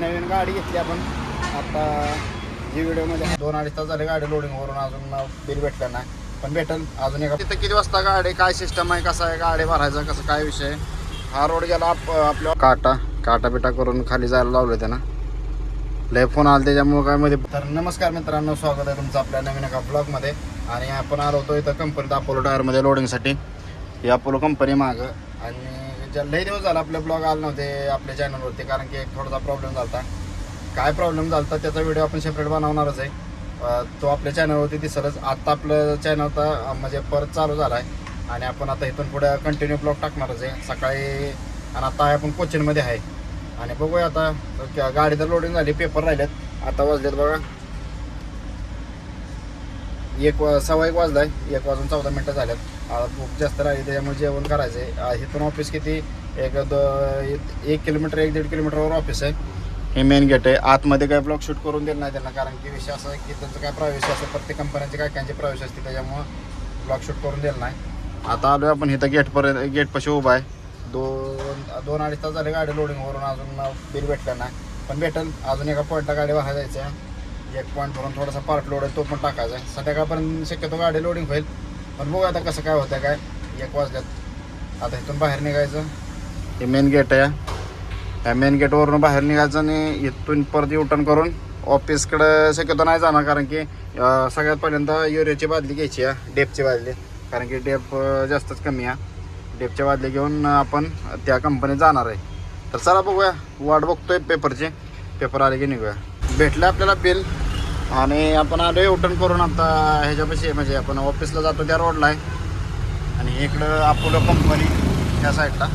नवीन गाडी घेतली आपण आता जी व्हिडिओमध्ये 2-2.5 तास झाले गाडी लोडिंगवरून, अजून बिल भेटलं नाही, पण भेटेल अजून एका. तिथं किती वाजता गाडी, काय सिस्टम आहे, कसं आहे गाडी भरायचं, कसं काय विषय. हा रोड गेला आपल्या काटा बिटा करून खाली जायला लावलं त्यानं, लय फोन आला त्याच्यामुळे काय मध्ये. तर नमस्कार मित्रांनो, स्वागत आहे तुमचं आपल्या नवीन एका ब्लॉगमध्ये. आणि आपण आलो होतो इथं कंपनीत अपोलो टायरमध्ये लोडिंगसाठी. ही अपोलो कंपनी मागं, आणि लई दिवस झाला आपले ब्लॉग आले नव्हते आपल्या चॅनलवरती, कारण की एक थोडासा प्रॉब्लेम झाला होता. काय प्रॉब्लेम झाला होता त्याचा व्हिडिओ आपण सेपरेट बनवणारच आहे, तो आपल्या चॅनलवरती दिसलच. आत्ता आपलं चॅनल आता म्हणजे परत चालू झाला आहे, आणि आपण आता इथून पुढे कंटिन्यू ब्लॉग टाकणारच आहे सकाळी. आणि आता आपण कोचिनमध्ये आहे, आणि बघूया आता गाडी तर लोडिंग झाली, पेपर राहिलेत. आता वाजलेत बघा 1:15 वाजला आहे, 1:14 झाल्यात. भूक जास्त राहिली त्याच्यामुळे जेवण करायचं आहे. इथून ऑफिस किती 1 किलोमीटर 1-1.5 किलोमीटरवर ऑफिस आहे. हे मेन गेट आहे. आतमध्ये काय ब्लॉग शूट करून दिलं नाही त्यांना, कारण की विषय असा आहे की त्यांचं काय प्रायव्हसी असतं, प्रत्येक कंपन्यांची काय कायची प्रायव्हसी असते, त्याच्यामुळं ब्लॉग शूट करून दिलं नाही. आता आलो आपण इथं गेटपाशी उभा आहे. 2-2.5 तास झाले गाडी लोडिंगवरून, अजून बिल भेटलं नाही, पण भेटेल अजून एका पॉईंटला गाडी वाहायला जायचं आहे. एक पॉईंट भरून थोडासा पार्ट लोड आहे तो पण टाकायचा आहे. संध्याकाळपर्यंत शक्यतो गाडी लोडिंग होईल, पण बघू आता कसं काय होतं काय. 1 वाजल्यात, आता इथून बाहेर निघायचं. हे मेन गेट आहे, या मेन गेटवरून बाहेर निघायचं आणि इथून परत युटर्न करून ऑफिसकडं शक्यतो नाही जाणार, कारण की सगळ्यात पहिल्यांदा युरियाची बादली घ्यायची आहे, डेपची बादली, कारण की डेप जास्तच कमी आहे. डेपची बादली घेऊन आपण त्या कंपनीत जाणार आहे. तर चला बघूया, वाट बघतोय पेपरची, पेपर आले की निघूया. भेटलं आपल्याला बिल, आणि आपण आलो युटर्न करून आता ह्याच्यापाशी, म्हणजे आपण ऑफिसला जातो त्या रोडला आहे. आणि इकडं अपोलो कंपनी त्या साईडला,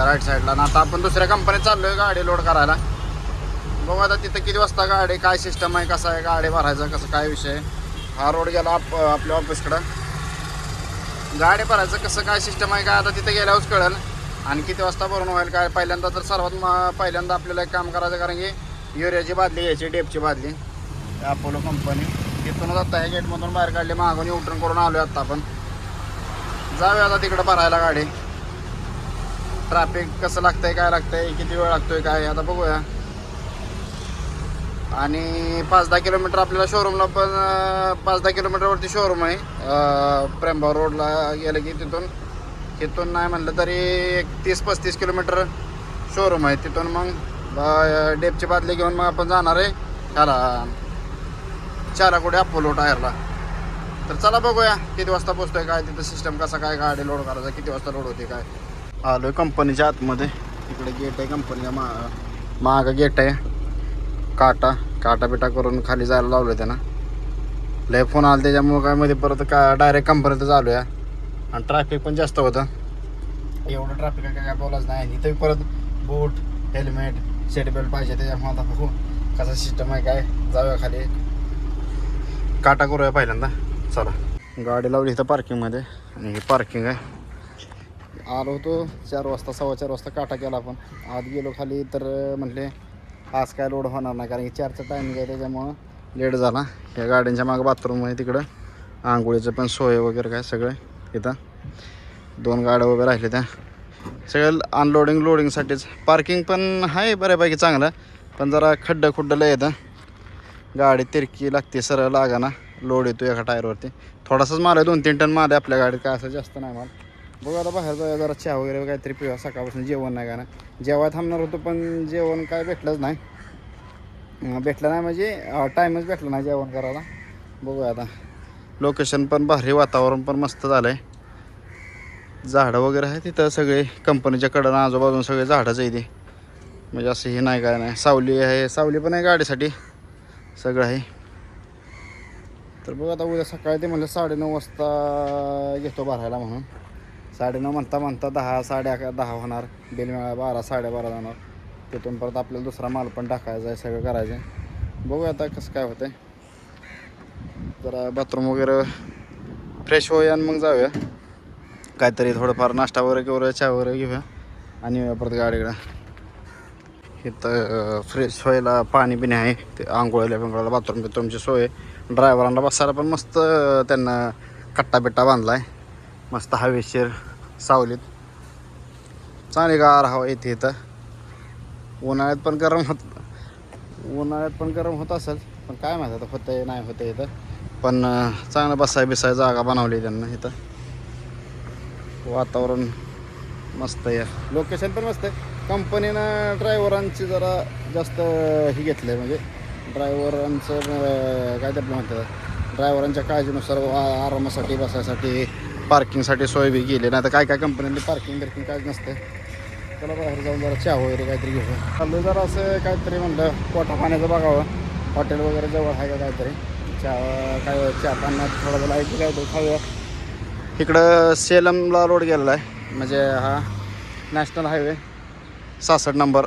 राईट साईडला. आणि आता आपण दुसऱ्या कंपनीत चाललो आहे गाडी लोड करायला. बघू आता तिथं किती वाजता गाडी, काय सिस्टम आहे, कसं आहे गाडी भरायचं, कसं काय विषय. हा रोड गेला आपल्या ऑफिसकडं. गाडी भरायचं कसं काय सिस्टम आहे काय आता तिथे गेल्यावरच कळेल, आणि किती वाजता भरून होईल काय. पहिल्यांदा तर सर्वात पहिल्यांदा आपल्याला एक काम करायचं, कारण की युरियाची बादली घ्यायची, डेपची बादली, अपोलो कंपनी. तिथूनच आता ह्या गेटमधून बाहेर काढली, मागून युटर्न करून आलो आता आपण. जाऊया आता तिकडं भरायला गाडी. ट्रॅफिक कसं लागतंय, काय लागतंय, किती वेळ लागतोय काय, आता बघूया. आणि 5-10 किलोमीटर आपल्याला शोरूमला पण, 5-10 किलोमीटरवरती शोरूम आहे. प्रेमभाव रोडला गेलं की तिथून नाही म्हणलं तरी 30-35 किलोमीटर शोरूम आहे. तिथून मग डेपची बादली घेऊन मग आपण जाणार आहे ह्याला चाराकुडे अपोलो टायरला. तर चला बघूया किती वाजता पोचतोय काय, तिथं सिस्टम कसा काय, गाडी लोड करायचा, किती वाजता लोड होते काय. आलो आहे कंपनीच्या आतमध्ये. इकडे गेट आहे कंपनीच्या मागं गेट आहे. काटा बिटा करून खाली जायला लावलं त्यानं, लय फोन आला त्याच्यामुळं काय मध्ये परत डायरेक्ट कंपनीतच आलो आहे. आणि ट्रॅफिक पण जास्त होतं, एवढं ट्रॅफिक आहे काय बोलायचं नाही. इथं परत बूट, हेल्मेट, सीट बेल्ट पाहिजे, त्याच्यामुळे आता बघू कसा सिस्टम आहे काय. जाऊया खाली, काटा करूया पहिल्यांदा. चला, गाडी लावली इथं पार्किंगमध्ये, आणि हे पार्किंग आहे. आलो होतो 4 वाजता, 4:15 वाजता काटा केला आपण. आत गेलो खाली तर म्हटले आज काय लोड होणार नाही, कारण की 4चा टायमिंग आहे, त्याच्यामुळं लेट झाला. या गाड्यांच्या मागं बाथरूम आहे, तिकडं आंघोळीचं पण सोय वगैरे काय सगळं. इथं 2 गाड्या वगैरे राहिल्या, त्या सगळं अनलोडिंग लोडिंगसाठीच. पार्किंग पण आहे बऱ्यापैकी चांगलं, पण जरा खड्डं लय येतं, गाडी तिरकी लागते, सरळ लागाना, लोड येतो एका टायरवरती. थोडासाच माल आहे, 2-3 टन माल आहे आपल्या गाडीत, काय असं जास्त नाही माल. बघू आता बाहेर जाऊया, जरा चहा वगैरे काहीतरी पिऊया. सकाळपासून जेवण नाही का ना, जेव्हा थांबणार होतो पण जेवण काय भेटलंच नाही. भेटलं नाही म्हणजे टाईमच भेटला नाही जेवण करायला. बघूया आता. लोकेशन पण भारी, वातावरण पण मस्त झालं आहे. झाडं वगैरे आहे तिथं सगळे, कंपनीच्या कडनं आजूबाजून सगळे झाडंच आहे ते, म्हणजे असं हे नाही काय नाही. सावली आहे, सावली पण आहे गाडीसाठी, सगळं आहे. तर बघू आता उद्या सकाळी ते म्हणलं 9:30 वाजता घेतो भरायला म्हणून. 9:30 म्हणता 10, 11:30 होणार. बिल मिळाला 12, 12:30 जाणार. तिथून परत आपल्याला दुसरा माल पण टाकायचा आहे, सगळं करायचं आहे. बघूया आता कसं काय होतं आहे. जरा बाथरूम वगैरे फ्रेश होऊया आणि मग जाऊया. काहीतरी थोडंफार नाश्ता वगैरे किंवा चहा वगैरे घेऊया, आणि येऊया परत गाडीकडं. इथं फ्रेश व्हायला पाणी पिणे आहे, ते आंघोळीला बाथरूमची सोय. ड्रायव्हरांना बसायला पण मस्त त्यांना कट्टा बिट्टा बांधला आहे, मस्त हवेशीर सावलीत, चांगली गार हवा येते इथं. उन्हाळ्यात पण गरम होत असेल, पण काय माहिती आता होतंय नाही होतं इथं. पण चांगलं बसाय जागा बनवली त्यांना इथं. वातावरण मस्त आहे, लोकेशन पण मस्त आहे. कंपनीनं ड्रायव्हरांची जरा जास्त हे घेतलं आहे, म्हणजे ड्रायव्हरांचं काय ते आपलं म्हणतात, ड्रायव्हरांच्या काळजीनुसार आरामासाठी बसायसाठी पार्किंगसाठी सोय बी केली. नाही तर काय कंपनीने पार्किंग काहीच नसतं. चला बाहेर जाऊन जरा चहा वगैरे काहीतरी घेऊ. चालू जरा असं काहीतरी म्हणलं पोटा पाण्याचं बघावं, हॉटेल वगैरे जवळ आहे का काहीतरी. चहा पाण्यात थोडं लाईट काहीतरी खाऊया. इकडं सेलमला रोड गेलेला आहे, म्हणजे हा नॅशनल हायवे 66 नंबर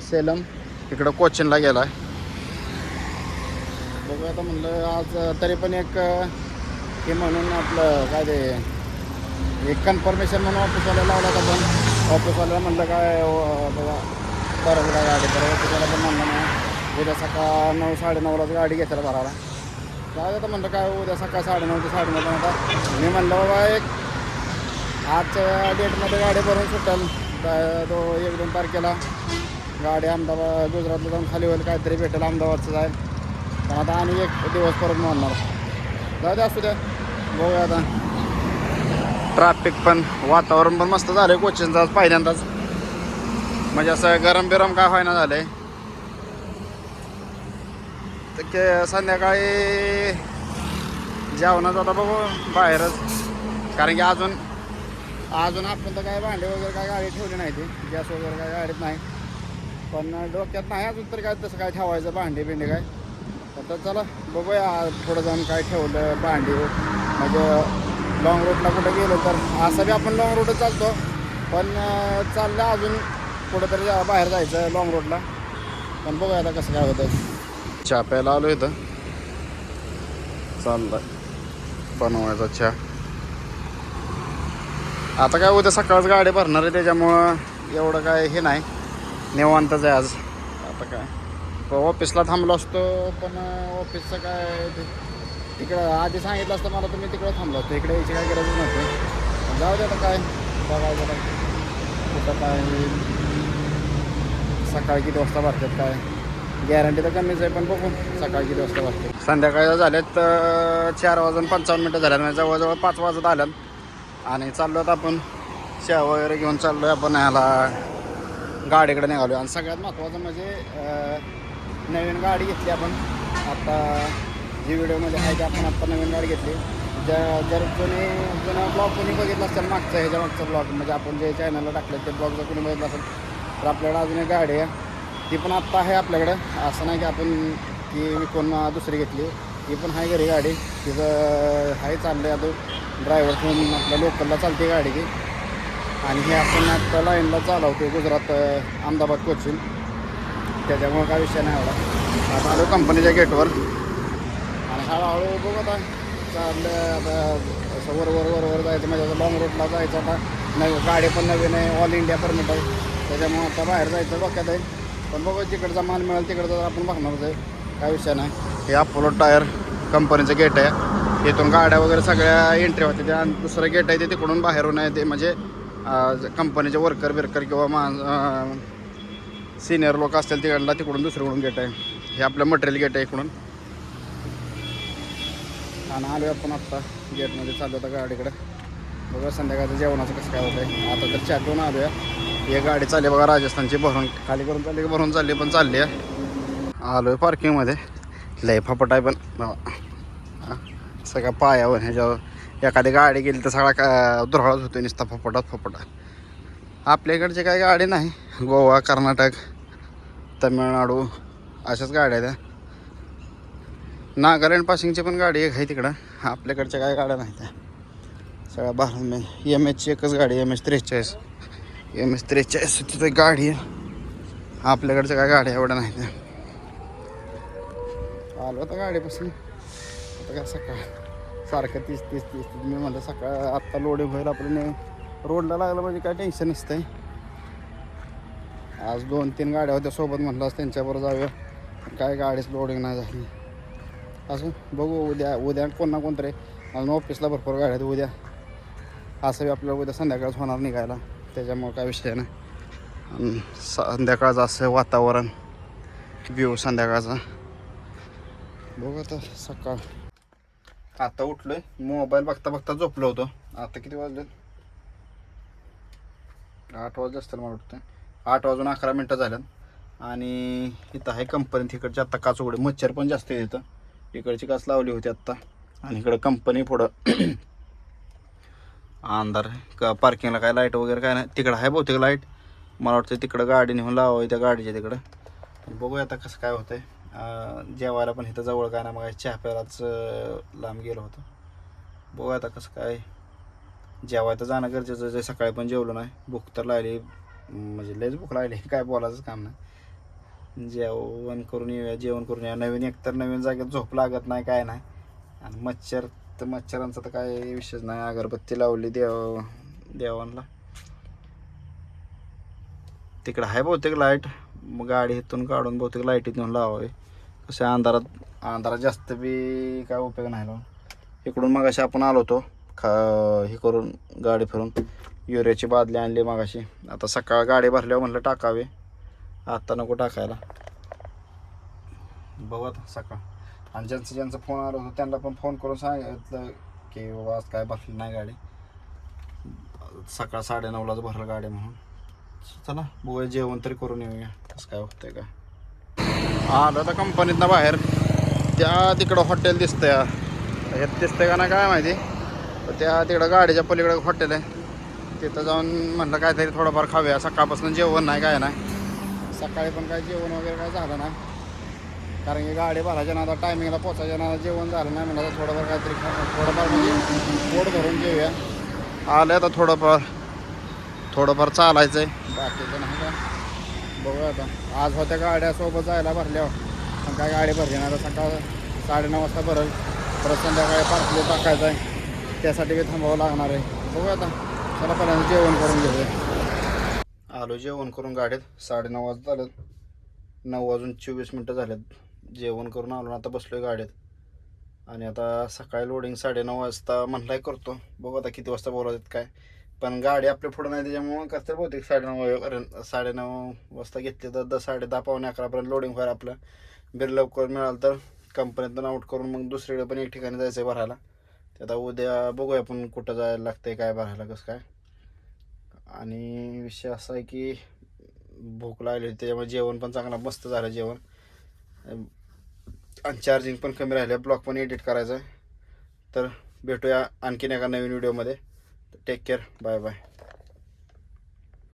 सेलम इकडं कोचिनला गेला आहे. बघूया आता म्हणलं आज तरी पण एक हे म्हणून आपलं काय ते एक कन्फर्मेशन म्हणून ऑफिसवाल्याला लावला होता. पण ऑफिसवाल्याला म्हणलं काय बघा बरं काय गाडी, बरं ऑफिसवाला पण म्हणलं नाही उद्या सकाळ 9 साडेनऊलाच गाडी घेतायला भरायला. काय आता म्हणलं काय उद्या सकाळ 9:30 ते 9:30 पण आता मी म्हणलं बाबा एक आजच्या डेटमध्ये गाडी भरून सुटेल. 1-2 तारखेला गाडी अहमदाबाद गुजरातला जाऊन खाली होईल, काहीतरी भेटेल अहमदाबादचं जाईल. पण आता आणि एक दिवस परत म्हणणार जाऊ द्या, असू द्या बघूया आता. ट्रॅफिक पण वातावरण पण मस्त झालं आहे कोचिनचं आज पहिल्यांदाच, म्हणजे असं गरम बिरम काय व्हायना झालं आहे. तर संध्याकाळी जेवणाचं आता बघू बाहेरच, कारण की अजून आपण तर काय भांडे वगैरे काय गाडी ठेवली नाही, ती गॅस वगैरे काय गाडीत नाही. पण डोक्यात नाही अजून तरी काय तसं काय ठेवायचं भांडे बिंडे काय. तर चला बघूया पुढं जाऊन काय ठेवलं भांडी, म्हणजे लॉंग रूटला कुठं गेलो तर असं बी आपण लॉंग रूटच चालतो. पण चाललं अजून कुठंतरी बाहेर जायचं लॉंग रूटला. पण बघूया आता कसं काय होतं. चहा प्यायला आलो इथं, चाललं बनवायचा चहा. आता काय उद्या सकाळच गाडी भरणार आहे, त्याच्यामुळं एवढं काय हे नाही, निवांतच आहे आज. आता काय ऑफिसला थांबलो असतो, पण ऑफिसचं काय तिकडं आधी सांगितलं असतं मला, तर मी तिकडं थांबलो असतो. इकडे यायची काय गरज नव्हती. जाऊ दे आता काय बघायचं कुठं काय सकाळी किती वाजता भरतात काय गॅरंटी तर कमीच आहे, पण बघू सकाळी किती वाजता भरते. संध्याकाळी झाल्यात 4:55 झाल्यात, म्हणजे जवळजवळ 5 वाजत आल्यात. आणि चाललो आता आपण चहा वगैरे घेऊन चाललो आहे आपण ह्याला गाडीकडे निघालो. आणि सगळ्यात महत्त्वाचं म्हणजे नवीन गाडी घेतली आपण आत्ता, जी व्हिडिओमध्ये आहे की आपण आत्ता नवीन गाडी घेतली. जर जुना ब्लॉग कोणी बघितला असेल ह्याच्या मागचा ब्लॉग, म्हणजे आपण जे चॅनलला टाकलं ते ब्लॉग जर कोणी बघितलं असेल तर आपल्याकडे अजून एक गाडी आहे, ती पण आत्ता आहे आपल्याकडं. असं नाही की आपण ती विकून दुसरी घेतली, ती पण आहे घरी गाडी. तिचं आहे चाललं आहे आता ड्रायव्हर ठेवून आपल्या लोकलला चालते गाडी की. आणि हे आपण आत्ता लाईनला चालवतो गुजरात अहमदाबाद कोचिन, त्याच्यामुळं काय विषय नाही एवढा. आता आलो कंपनीच्या गेटवर आणि हळूहळू बघू आता चाललं. आता असं वर जायचं, म्हणजे आता लॉंग रूटला जायचं. आता गाडी पण नवीन आहे, ऑल इंडिया परमिट आहे, त्याच्यामुळं आता बाहेर जायचं डोक्यात आहे. पण बघू जिकडचा माल मिळेल तिकडचा आपण बघणारच आहे, काय विषय नाही. हे अपोलो टायर कंपनीचं गेट आहे, इथून गाड्या वगैरे सगळ्या एंट्री होते त्या. आणि दुसरं गेट आहे ते तिकडून बाहेरून आहे, ते म्हणजे कंपनीचे वर्कर किंवा सिनियर लोक असतील तिकडला, तिकडून दुसरीकडून गेट आहे. हे आपलं मटेरियल गेट आहे इकडून. आणि आलो आपण आत्ता गेटमध्ये चालू होता गाडीकडे. बघा संध्याकाळचं जेवणाचं कसं काय होतं आहे. आता तर चॅटून आलो आहे. हे गाडी चालली बघा राजस्थानची, भरून खाली करून चालली, भरून चालली पण चालली आहे. आलो आहे पार्किंगमध्ये, लय फपट आहे पण सगळ्या पायावर ह्याच्यावर एखादी गाडी गेली तर सगळा दुराळच होतो नुसता फपटा. आपल्या इकडची काही गाडी नाही, गोवा कर्नाटक तमिळनाडू अशाच गाड्या आहेत. नागालँड पासिंगची पण गाडी एक आहे तिकडं, आपल्याकडच्या काही गाड्या नाही त्या सगळ्या भारत. MHची एकच गाडी MH43 तिथं गाडी आहे. आपल्याकडच्या काय गाड्या एवढ्या नाही त्या. आलो आता गाडीपासून, आता काय सकाळ सारखं 30 मी म्हणलं सकाळ आत्ता लोडिंग होईल आपलं, रोडला लागलं म्हणजे काय टेन्शन नसतंय. आज 2-3 गाड्या होत्या सोबत, म्हटलं आज त्यांच्याबरोबर जाऊया, काय गाडीच लोडिंग नाही झाली. असं बघू उद्या कोण ना कोणतरी अजून ऑफिसला भरपूर गाड्या आहेत उद्या. असं आपल्याला उद्या संध्याकाळच होणार निघायला, त्याच्यामुळं काय विषय नाही. आणि संध्याकाळचं असं वातावरण व्ह्यू संध्याकाळचा. बघू आता सकाळ. आता उठलोय, मोबाईल बघता बघता झोपलो होतो. आता किती वाजले? 8 वाजले असतील मला वाटतं. 8 वाजून 11 मिनटं झाल्यात. आणि इथं आहे कंपनी तिकडची. आत्ता काच उघडे, मच्छर पण जास्त आहे इथं. इकडची काच लावली होती आत्ता. आणि इकडं कंपनी पुढं अंधार. पार्किंगला काय लाईट वगैरे काय नाही. तिकडं आहे बहुतेक लाईट. मला वाटतं तिकडं गाडी नेऊन लावावी त्या गाडीच्या तिकडं. बघूया आता कसं काय होतंय. जेवायला पण इथं जवळ काय ना, मग चहा प्यायलाच लांब गेलो होतो. बघूया आता कसं काय. जेवायला जाणं गरजेचं आहे. सकाळी पण जेवलो नाही. भूक तर लागली, म्हणजे लयच भूक लागली. काय बोलायचं काम नाही. जेवण करून येऊया, जेवण करून येऊया. नवीन एकतर नवीन जागेत झोप लागत नाही, काय नाही. आणि मच्छर तर मच्छरांचा तर काय विषयच नाही. अगरबत्ती लावली देवांना. तिकडं आहे बहुतेक लाईट. मग गाडी इथून काढून बहुतेक लाईटीत नेऊन लावावी. कसं अंधारात जास्त बी काय उपयोग नाही लावून. इकडून मगाशी आपण आलो होतो हे करून गाडी फिरून. युरियाची बादली आणली मगाशी. आता सकाळ गाडी भरल्यावर म्हणलं टाकावे, आता नको टाकायला. बघू आता सकाळ. आणि ज्यांचा फोन आला होता त्यांना पण फोन करून सांगितलं की बाबा आज काय भरली नाही गाडी. सकाळ 9:30लाच भरलं गाडी म्हणून. चला बघूया, जेवण तरी करून येऊया कसं काय होतंय का. आलं तर कंपनीतनं बाहेर. त्या तिकडं हॉटेल दिसतंय. ह्यात दिसतंय का नाही काय माहिती. तर त्या तिकडं गाडीच्या पलीकडे हॉटेल आहे. तिथं जाऊन म्हणलं काहीतरी थोडंफार खाऊया. सकाळपासून जेवण नाही, काय नाही. सकाळी पण काय जेवण वगैरे काय झालं नाही, कारण की गाडी भरायच्या ना, आता टायमिंगला पोचायच्या ना जेवण झालं नाही. म्हणलं थोडंफार काहीतरी थोडंफार म्हणजे पोट भरून जेवूया. आलं आता थोडंफार चालायचं आहे, बाकीचं नाही का. बघूया आता. आज होत्या गाड्या सोबत जायला भरल्यावर, पण काय गाडी भरली नाही. आता सकाळ 9:30 वाजता भरल. परत संध्याकाळी पार्सल टाकायचं आहे, त्यासाठी बी थांबावं लागणार आहे. बघूया आता. चला पहिल्यांदा जेवण करून घेऊया. आलो जेवण करून गाडीत. 9:30 वाजता झालं. 9:24 झाल्यात. जेवण करून आलो, आता बसलोय गाडीत. आणि आता सकाळी लोडिंग 9:30 वाजता म्हणलाय करतो. बघू आता किती वाजता बोलावतात काय. पण गाडी आपल्या पुढं नाही, त्याच्यामुळं कसं बहुतेक 9:30 वाजता घेतली तर 10:30 पावणे 11पर्यंत लोडिंग व्हायला आपलं. बिल लवकर मिळालं तर कंपनीतून आउट करून मग दुसरीकडे पण एक ठिकाणी जायचं आहे भरायला. ते आता उद्या बघूया आपण कुठं जायला लागतंय, काय भरायला कसं काय. आणि विषय असा आहे की भूक लागली, त्याच्यामुळे जेवण पण चांगलं मस्त झालं जेवण. आणि चार्जिंग पण कमी राहिलं. ब्लॉग पण एडिट करायचं आहे. तर भेटूया आणखीन एका नवीन व्हिडिओमध्ये. Take care, bye bye.